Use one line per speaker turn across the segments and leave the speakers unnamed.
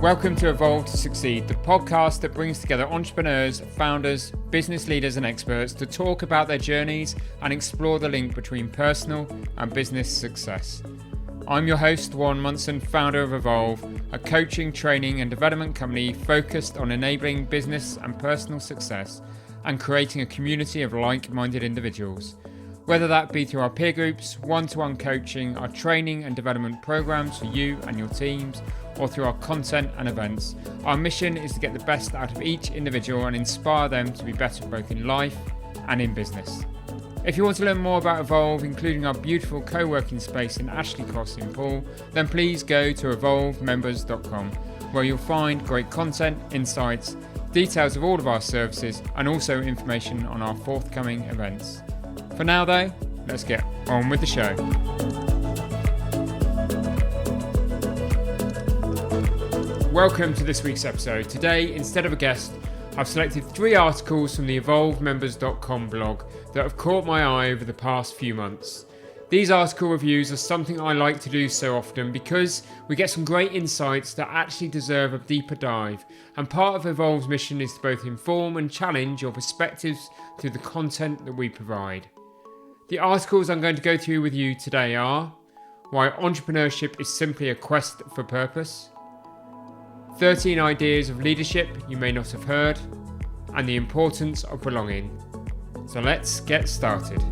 Welcome to Evolve to Succeed, the podcast that brings together entrepreneurs, founders, business leaders and experts to talk about their journeys and explore the link between personal and business success. I'm your host, Warren Munson, founder of Evolve, a coaching, training and development company focused on enabling business and personal success and creating a community of like-minded individuals. Whether that be through our peer groups, one-to-one coaching, our training and development programs for you and your teams, or through our content and events, our mission is to get the best out of each individual and inspire them to be better both in life and in business. If you want to learn more about Evolve, including our beautiful co-working space in Ashley Cross in Poole, then please go to evolvemembers.com, where you'll find great content, insights, details of all of our services, and also information on our forthcoming events. For now though, let's get on with the show. Welcome to this week's episode. Today, instead of a guest, I've selected 3 articles from the evolvemembers.com blog that have caught my eye over the past few months. These article reviews are something I like to do so often because we get some great insights that actually deserve a deeper dive, and part of Evolve's mission is to both inform and challenge your perspectives through the content that we provide. The articles I'm going to go through with you today are: why entrepreneurship is simply a quest for purpose, 13 ideas of leadership you may not have heard, and the importance of belonging. So let's get started.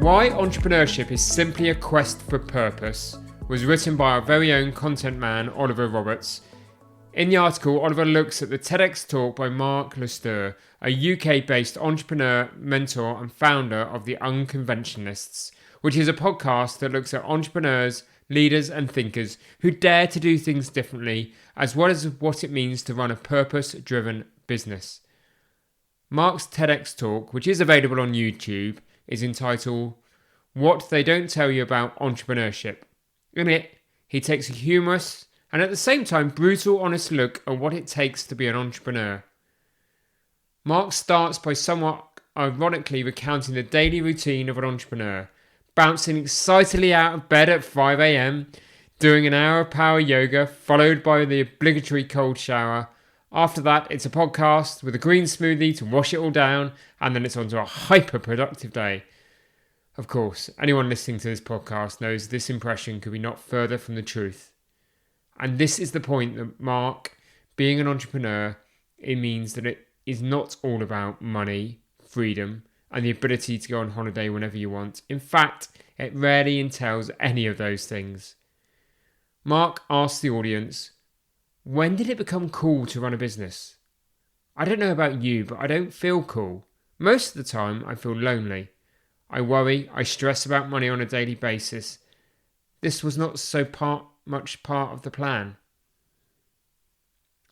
Why Entrepreneurship is Simply a Quest for Purpose was written by our very own content man, Oliver Roberts. In the article, Oliver looks at the TEDx talk by Mark Lester, a UK-based entrepreneur, mentor and founder of The Unconventionalists, which is a podcast that looks at entrepreneurs, leaders and thinkers who dare to do things differently, as well as what it means to run a purpose-driven business. Mark's TEDx talk, which is available on YouTube, is entitled What They Don't Tell You About Entrepreneurship. In it, he takes a humorous and at the same time brutal honest look at what it takes to be an entrepreneur. Mark starts by somewhat ironically recounting the daily routine of an entrepreneur, bouncing excitedly out of bed at 5 a.m, doing an hour of power yoga, followed by the obligatory cold shower. After that, it's a podcast with a green smoothie to wash it all down, and then it's on to a hyper-productive day. Of course, anyone listening to this podcast knows this impression could be not further from the truth. And this is the point that Mark, being an entrepreneur, it means that it is not all about money, freedom, and the ability to go on holiday whenever you want. In fact, it rarely entails any of those things. Mark asks the audience, when did it become cool to run a business? I don't know about you, but I don't feel cool. Most of the time, I feel lonely. I worry, I stress about money on a daily basis. This was not so much part of the plan.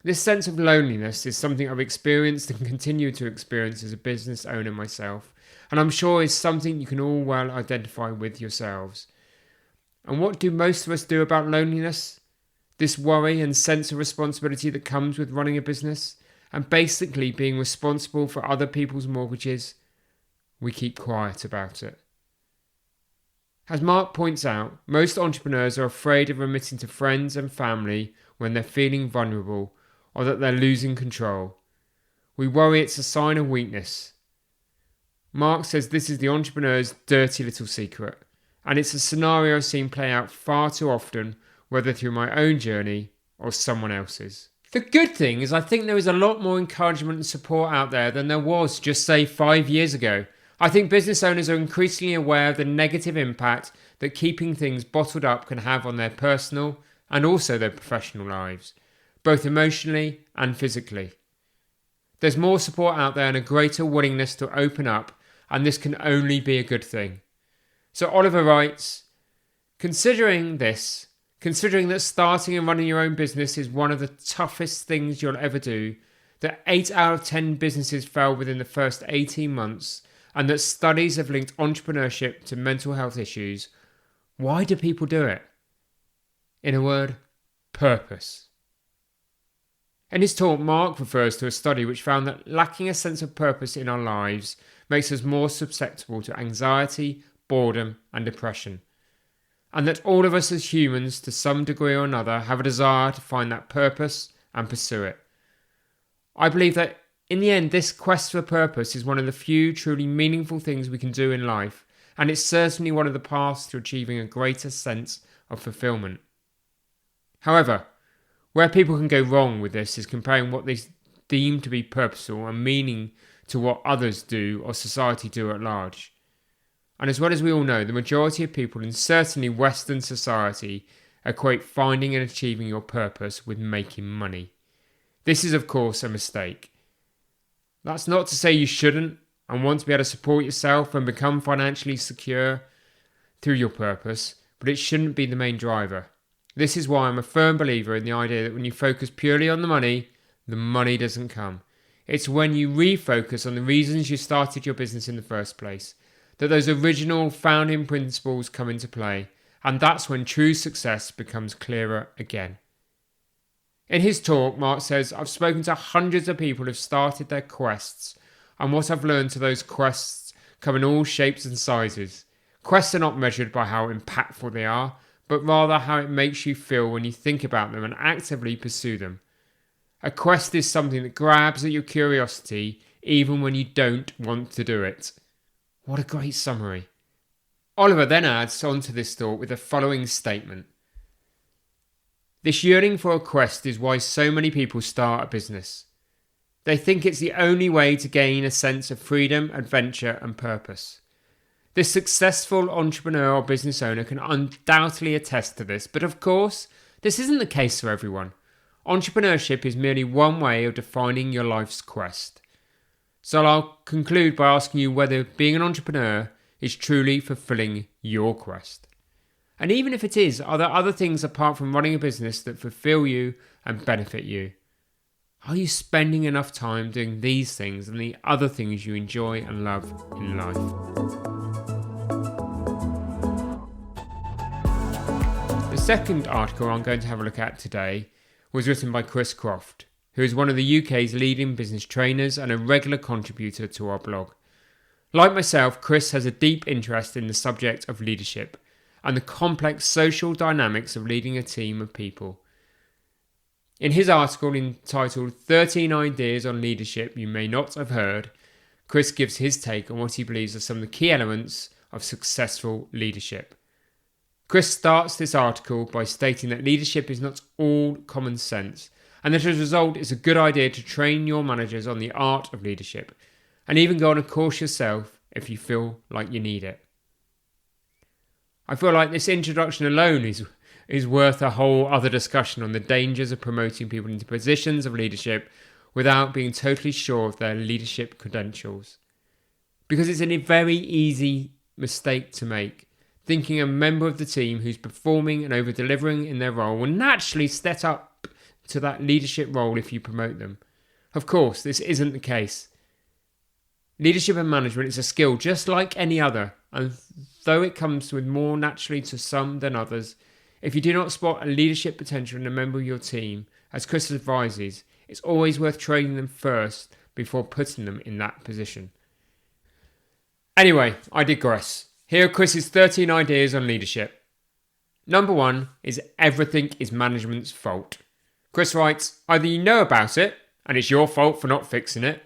This sense of loneliness is something I've experienced and continue to experience as a business owner myself, and I'm sure is something you can all well identify with yourselves. And what do most of us do about loneliness? This worry and sense of responsibility that comes with running a business, and basically being responsible for other people's mortgages, we keep quiet about it. As Mark points out, most entrepreneurs are afraid of admitting to friends and family when they're feeling vulnerable or that they're losing control. We worry it's a sign of weakness. Mark says this is the entrepreneur's dirty little secret, and it's a scenario I've seen play out far too often, whether through my own journey or someone else's. The good thing is I think there is a lot more encouragement and support out there than there was just say 5 years ago. I think business owners are increasingly aware of the negative impact that keeping things bottled up can have on their personal and also their professional lives, both emotionally and physically. There's more support out there and a greater willingness to open up, and this can only be a good thing. So Oliver writes, considering that starting and running your own business is one of the toughest things you'll ever do, that 8 out of 10 businesses fail within the first 18 months, and that studies have linked entrepreneurship to mental health issues, why do people do it? In a word, purpose. In his talk, Mark refers to a study which found that lacking a sense of purpose in our lives makes us more susceptible to anxiety, boredom, and depression. and that all of us as humans, to some degree or another, have a desire to find that purpose and pursue it. I believe that in the end, this quest for purpose is one of the few truly meaningful things we can do in life, and it's certainly one of the paths to achieving a greater sense of fulfillment. However, where people can go wrong with this is comparing what they deem to be purposeful and meaning to what others do or society do at large. And as well as we all know, the majority of people, and certainly Western society, equate finding and achieving your purpose with making money. This is, of course, a mistake. That's not to say you shouldn't and want to be able to support yourself and become financially secure through your purpose, but it shouldn't be the main driver. This is why I'm a firm believer in the idea that when you focus purely on the money doesn't come. It's when you refocus on the reasons you started your business in the first place that those original founding principles come into play, and that's when true success becomes clearer again. In his talk, Mark says, I've spoken to hundreds of people who've started their quests, and what I've learned to those quests come in all shapes and sizes. Quests are not measured by how impactful they are, but rather how it makes you feel when you think about them and actively pursue them. A quest is something that grabs at your curiosity even when you don't want to do it. What a great summary. Oliver then adds on to this thought with the following statement. This yearning for a quest is why so many people start a business. They think it's the only way to gain a sense of freedom, adventure, and purpose. This successful entrepreneur or business owner can undoubtedly attest to this, but of course, this isn't the case for everyone. Entrepreneurship is merely one way of defining your life's quest. So I'll conclude by asking you whether being an entrepreneur is truly fulfilling your quest. And even if it is, are there other things apart from running a business that fulfill you and benefit you? Are you spending enough time doing these things and the other things you enjoy and love in life? The second article I'm going to have a look at today was written by Chris Croft, who is one of the UK's leading business trainers and a regular contributor to our blog. Like myself, Chris has a deep interest in the subject of leadership and the complex social dynamics of leading a team of people. In his article entitled 13 Ideas on Leadership You May Not Have Heard, Chris gives his take on what he believes are some of the key elements of successful leadership. Chris starts this article by stating that leadership is not all common sense, and that as a result it's a good idea to train your managers on the art of leadership, and even go on a course yourself if you feel like you need it. I feel like this introduction alone is worth a whole other discussion on the dangers of promoting people into positions of leadership without being totally sure of their leadership credentials. Because it's a very easy mistake to make, thinking a member of the team who's performing and over-delivering in their role will naturally step up to that leadership role if you promote them. Of course, this isn't the case. Leadership and management is a skill just like any other, and though it comes with more naturally to some than others, if you do not spot a leadership potential in a member of your team, as Chris advises, it's always worth training them first before putting them in that position. Anyway, I digress. Here are Chris's 13 ideas on leadership. Number 1 is everything is management's fault. Chris writes, either you know about it and it's your fault for not fixing it,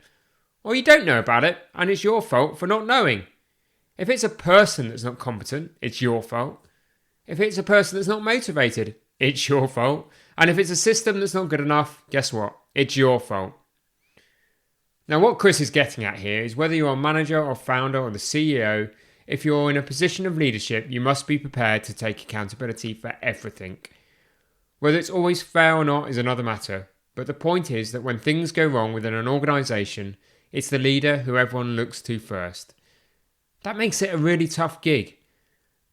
or you don't know about it and it's your fault for not knowing. If it's a person that's not competent, it's your fault. If it's a person that's not motivated, it's your fault. And if it's a system that's not good enough, guess what? It's your fault. Now, what Chris is getting at here is whether you're a manager or founder or the CEO, if you're in a position of leadership, you must be prepared to take accountability for everything. Whether it's always fair or not is another matter, but the point is that when things go wrong within an organisation, it's the leader who everyone looks to first. That makes it a really tough gig,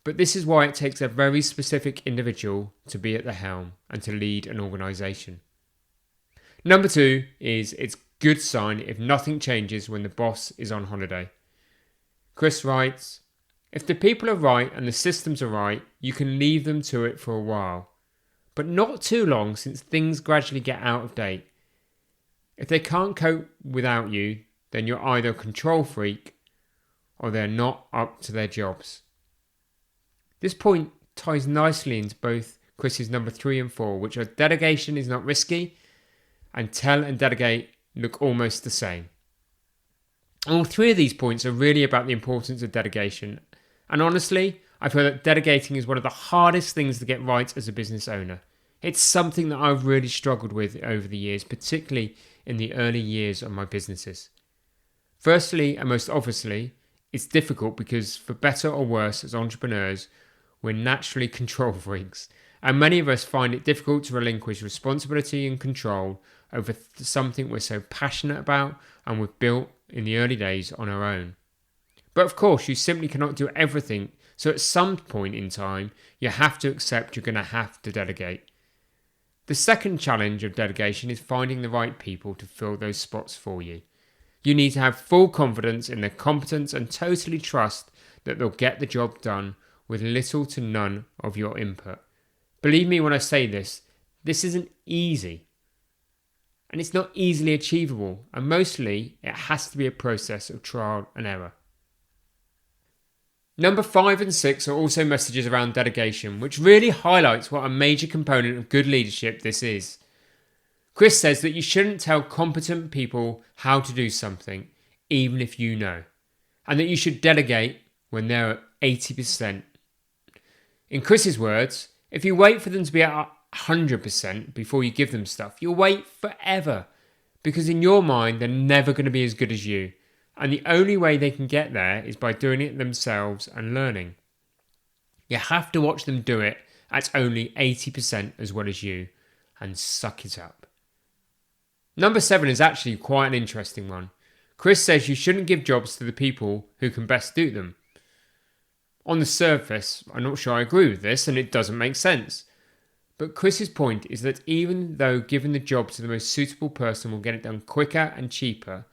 but this is why it takes a very specific individual to be at the helm and to lead an organisation. Number 2 is it's good sign if nothing changes when the boss is on holiday. Chris writes, if the people are right and the systems are right, you can leave them to it for a while, but not too long since things gradually get out of date. If they can't cope without you, then you're either a control freak or they're not up to their jobs. This point ties nicely into both Chris's number 3 and 4, which are delegation is not risky and tell and delegate look almost the same. All 3 of these points are really about the importance of delegation. And honestly, I feel that delegating is one of the hardest things to get right as a business owner. It's something that I've really struggled with over the years, particularly in the early years of my businesses. Firstly, and most obviously, it's difficult because for better or worse as entrepreneurs, we're naturally control freaks. And many of us find it difficult to relinquish responsibility and control over something we're so passionate about and we've built in the early days on our own. But of course, you simply cannot do everything. So at some point in time, you have to accept you're going to have to delegate. The second challenge of delegation is finding the right people to fill those spots for you. You need to have full confidence in their competence and totally trust that they'll get the job done with little to none of your input. Believe me when I say this isn't easy. And it's not easily achievable, and mostly it has to be a process of trial and error. Number 5 and 6 are also messages around delegation, which really highlights what a major component of good leadership this is. Chris says that you shouldn't tell competent people how to do something, even if you know, and that you should delegate when they're at 80%. In Chris's words, if you wait for them to be at 100% before you give them stuff, you'll wait forever, because in your mind, they're never going to be as good as you. And the only way they can get there is by doing it themselves and learning. You have to watch them do it at only 80% as well as you and suck it up. Number 7 is actually quite an interesting one. Chris says you shouldn't give jobs to the people who can best do them. On the surface, I'm not sure I agree with this and it doesn't make sense. But Chris's point is that even though giving the job to the most suitable person will get it done quicker and cheaper,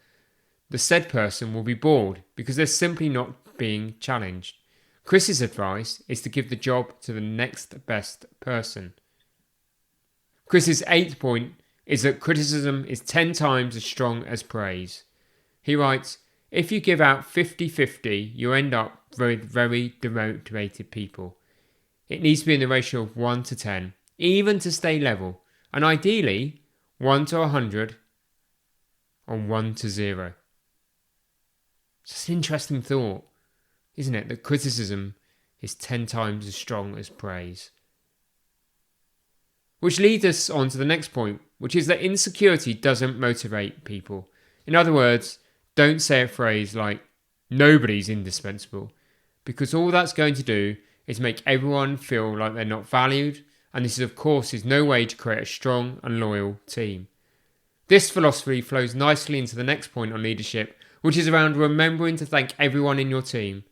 the said person will be bored because they're simply not being challenged. Chris's advice is to give the job to the next best person. Chris's 8th point is that criticism is 10 times as strong as praise. He writes, if you give out 50-50, you end up with very demotivated people. It needs to be in the ratio of 1 to 10, even to stay level, and ideally 1 to 100 or 1 to 0. It's an interesting thought, isn't it? That criticism is 10 times as strong as praise. Which leads us on to the next point, which is that insecurity doesn't motivate people. In other words, don't say a phrase like, nobody's indispensable, because all that's going to do is make everyone feel like they're not valued, and this of course is no way to create a strong and loyal team. This philosophy flows nicely into the next point on leadership, which is around remembering to thank everyone in your team.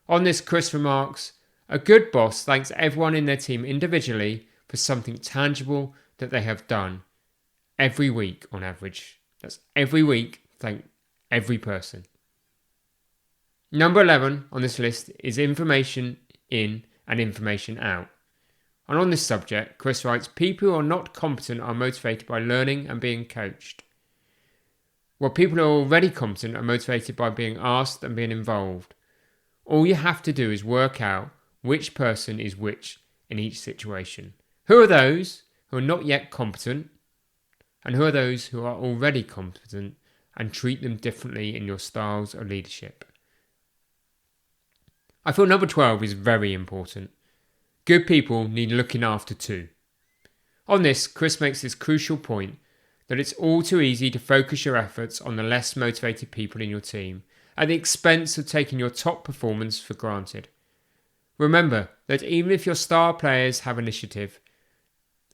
On this, Chris remarks, a good boss thanks everyone in their team individually for something tangible that they have done. Every week on average. That's every week, thank every person. Number 11 on this list is information in and information out. And on this subject, Chris writes, people who are not competent are motivated by learning and being coached. While people who are already competent are motivated by being asked and being involved. All you have to do is work out which person is which in each situation. Who are those who are not yet competent, and who are those who are already competent, and treat them differently in your styles of leadership. I feel number 12 is very important. Good people need looking after too. On this, Chris makes this crucial point that it's all too easy to focus your efforts on the less motivated people in your team at the expense of taking your top performance for granted. Remember that even if your star players have initiative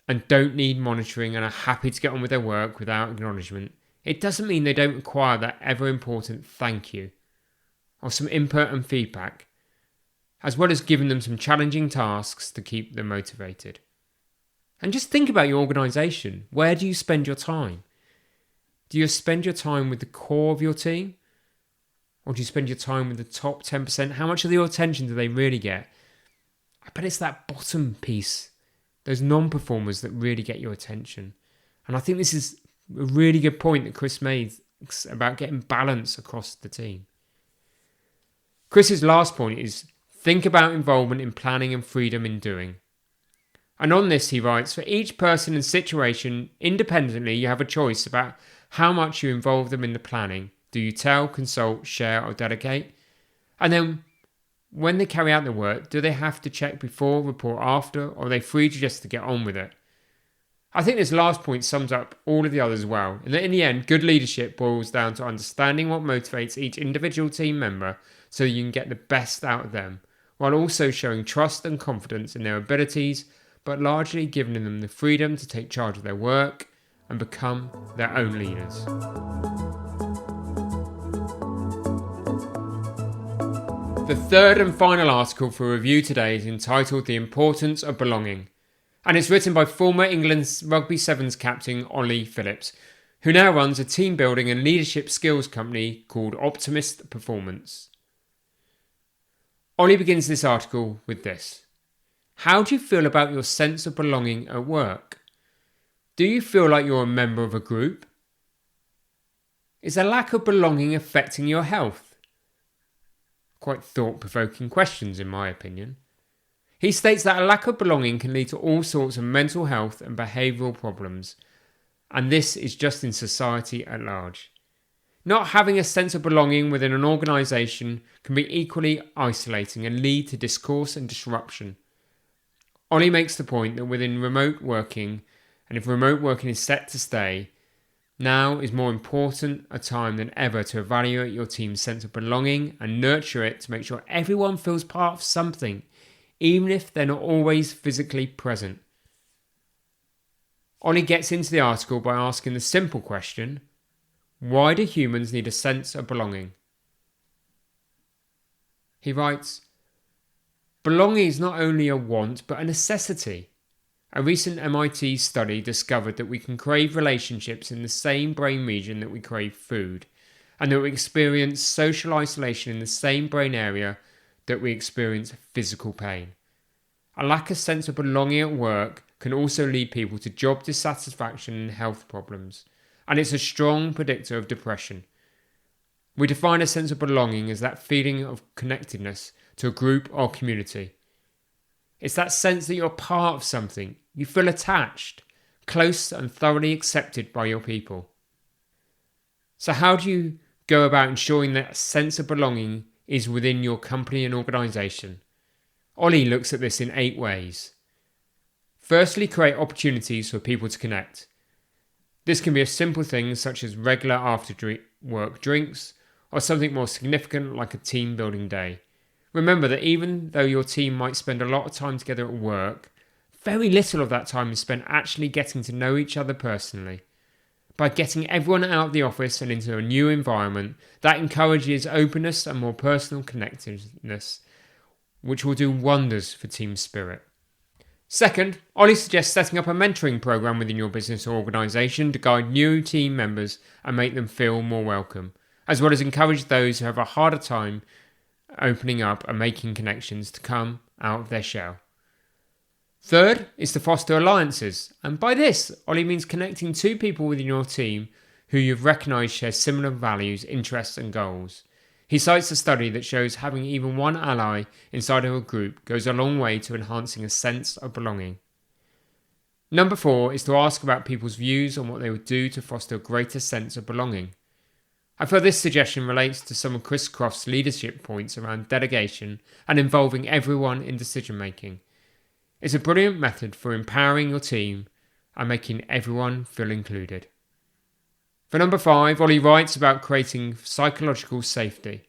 and don't need monitoring and are happy to get on with their work without acknowledgement, it doesn't mean they don't require that ever important thank you or some input and feedback, as well as giving them some challenging tasks to keep them motivated. And just think about your organisation. Where do you spend your time? Do you spend your time with the core of your team? Or do you spend your time with the top 10%? How much of your attention do they really get? I bet it's that bottom piece, those non-performers that really get your attention. And I think this is a really good point that Chris made about getting balance across the team. Chris's last point is Think about involvement in planning and freedom in doing. And on this, he writes, for each person and situation, independently, you have a choice about how much you involve them in the planning. Do you tell, consult, share, or delegate? And then, when they carry out the work, do they have to check before, report after, or are they free just to get on with it? I think this last point sums up all of the others well, and that in the end, good leadership boils down to understanding what motivates each individual team member so you can get the best out of them, while also showing trust and confidence in their abilities, but largely giving them the freedom to take charge of their work and become their own leaders. The third and final article for review today is entitled The Importance of Belonging, and it's written by former England's Rugby Sevens captain Ollie Phillips, who now runs a team building and leadership skills company called Optimist Performance. Ollie begins this article with this. How do you feel about your sense of belonging at work? Do you feel like you're a member of a group? Is a lack of belonging affecting your health? Quite thought-provoking questions, in my opinion. He states that a lack of belonging can lead to all sorts of mental health and behavioural problems, and this is just in society at large. Not having a sense of belonging within an organisation can be equally isolating and lead to discourse and disruption. Ollie makes the point that within remote working, and if remote working is set to stay, now is more important a time than ever to evaluate your team's sense of belonging and nurture it to make sure everyone feels part of something, even if they're not always physically present. Ollie gets into the article by asking the simple question, why do humans need a sense of belonging? He writes, belonging is not only a want but a necessity. A recent MIT study discovered that we can crave relationships in the same brain region that we crave food, and that we experience social isolation in the same brain area that we experience physical pain. A lack of sense of belonging at work can also lead people to job dissatisfaction and health problems, and it's a strong predictor of depression. We define a sense of belonging as that feeling of connectedness to a group or community. It's that sense that you're part of something. You feel attached, close and thoroughly accepted by your people. So how do you go about ensuring that sense of belonging is within your company and organisation? Ollie looks at this in 8 ways. Firstly, create opportunities for people to connect. This can be a simple thing such as regular after-work drinks, or something more significant like a team building day. Remember that even though your team might spend a lot of time together at work, very little of that time is spent actually getting to know each other personally. By getting everyone out of the office and into a new environment, that encourages openness and more personal connectedness, which will do wonders for team spirit. Second, Ollie suggests setting up a mentoring program within your business or organisation to guide new team members and make them feel more welcome, as well as encourage those who have a harder time opening up and making connections to come out of their shell. Third is to foster alliances, and by this, Ollie means connecting 2 people within your team who you've recognised share similar values, interests and goals. He cites a study that shows having even one ally inside of a group goes a long way to enhancing a sense of belonging. Number 4 is to ask about people's views on what they would do to foster a greater sense of belonging. I feel this suggestion relates to some of Chris Croft's leadership points around delegation and involving everyone in decision making. It's a brilliant method for empowering your team and making everyone feel included. For number 5, Ollie writes about creating psychological safety.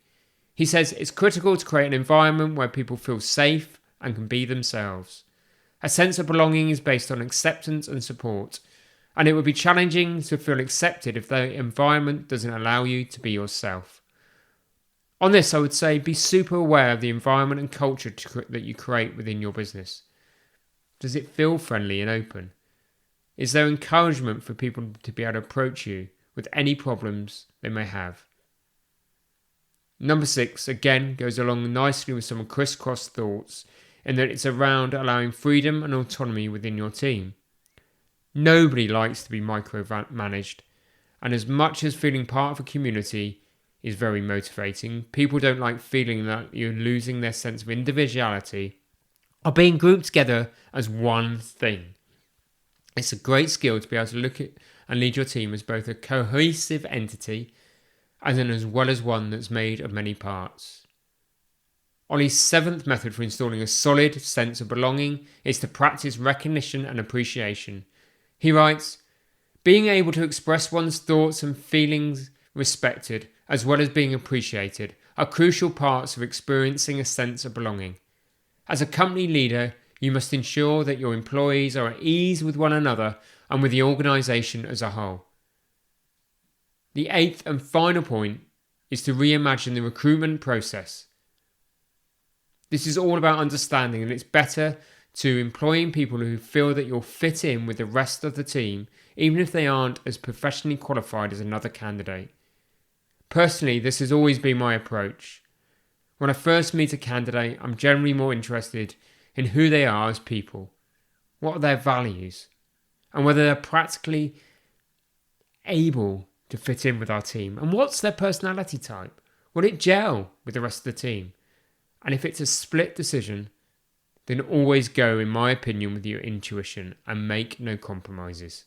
He says it's critical to create an environment where people feel safe and can be themselves. A sense of belonging is based on acceptance and support, and it would be challenging to feel accepted if the environment doesn't allow you to be yourself. On this, I would say be super aware of the environment and culture that you create within your business. Does it feel friendly and open? Is there encouragement for people to be able to approach you with any problems they may have? Number 6, again, goes along nicely with some of Chris Cross's thoughts in that it's around allowing freedom and autonomy within your team. Nobody likes to be micromanaged, and as much as feeling part of a community is very motivating. People don't like feeling that you're losing their sense of individuality or being grouped together as one thing. It's a great skill to be able to look at and lead your team as both a cohesive entity as well as one that's made of many parts. Ollie's seventh method for installing a solid sense of belonging is to practice recognition and appreciation. He writes, being able to express one's thoughts and feelings respected, as well as being appreciated, are crucial parts of experiencing a sense of belonging. As a company leader, you must ensure that your employees are at ease with one another and with the organisation as a whole. The eighth and final point is to reimagine the recruitment process. This is all about understanding that it's better to employing people who feel that you'll fit in with the rest of the team, even if they aren't as professionally qualified as another candidate. Personally, this has always been my approach. When I first meet a candidate, I'm generally more interested in who they are as people, what are their values, and whether they're practically able to fit in with our team, and what's their personality type. Will it gel with the rest of the team? And if it's a split decision, then always go, in my opinion, with your intuition and make no compromises,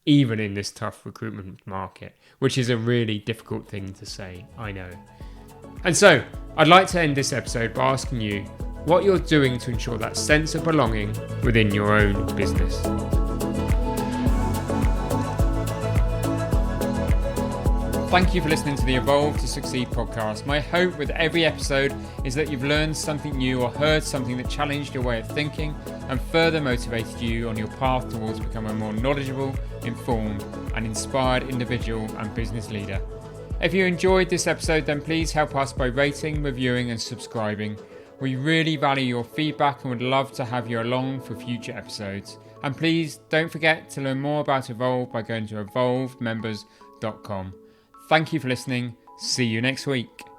even in this tough recruitment market, which is a really difficult thing to say, I know. And so, I'd like to end this episode by asking you what you're doing to ensure that sense of belonging within your own business. Thank you for listening to the Evolve to Succeed podcast. My hope with every episode is that you've learned something new or heard something that challenged your way of thinking and further motivated you on your path towards becoming a more knowledgeable, informed and inspired individual and business leader. If you enjoyed this episode, then please help us by rating, reviewing and subscribing. We really value your feedback and would love to have you along for future episodes. And please don't forget to learn more about Evolve by going to evolvemembers.com. Thank you for listening. See you next week.